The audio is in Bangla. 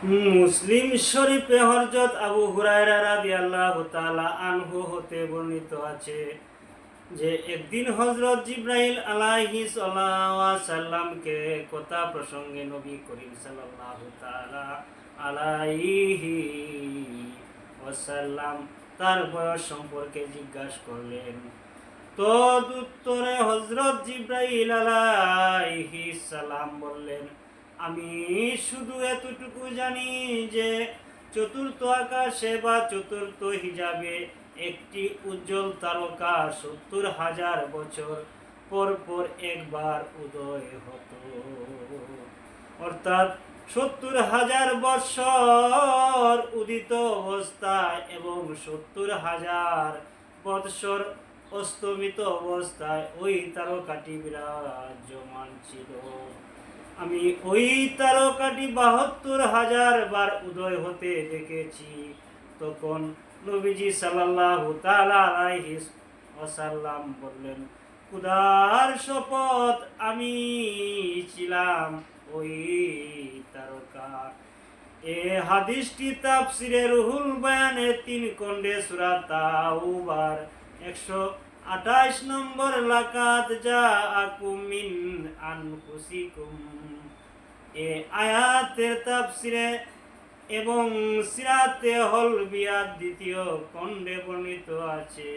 মুসলিম শরীফে হযরত আবু হুরায়রা রাদিয়াল্লাহু তাআলা আনহু হতে বর্ণিত আছে যে একদিন হযরত জিবরাইল আলাইহিস সালামকে কথা প্রসঙ্গে নবী করিম সাল্লাল্লাহু তাআলা আলাইহি ওয়াসাল্লাম তার বয়স সম্পর্কে জিজ্ঞাসা করলেন। তদুত্তরে হযরত জিবরাইল আলাইহিস সালাম বললেন, আমি শুধু এতটুকু জানি যে চতুর্থ আকাশে বা চতুর্থ হিজাবে একটি উজ্জ্বল তারকা ৭০,০০০ বছর পর পর একবার উদয় হতো, অর্থাৎ ৭০,০০০ বৎসর উদিত অবস্থায় এবং ৭০,০০০ বৎসর অস্তমিত অবস্থায় ওই তারকাটি বিরাজমান ছিল। আমি ওই তারকাটি ৭২,০০০ বার উদয় হতে দেখেছি। তখন নবীজি সাল্লাল্লাহু তাআলা আলাইহি ওয়াসাল্লাম বললেন, খোদার শপথ, আমি ছিলাম ওই তারকা। এ হাদিসটি তাফসিরে রুহুল বয়ানে ৩ খণ্ডে সূরা তাওবার ১২৮ নম্বর লাকাত জাআকুম মিন আনফুসিকুম এ আয়াতের তাফসিরে এবং সিরাতে হলবিয়াত ২য় খণ্ডে বর্ণিত আছে।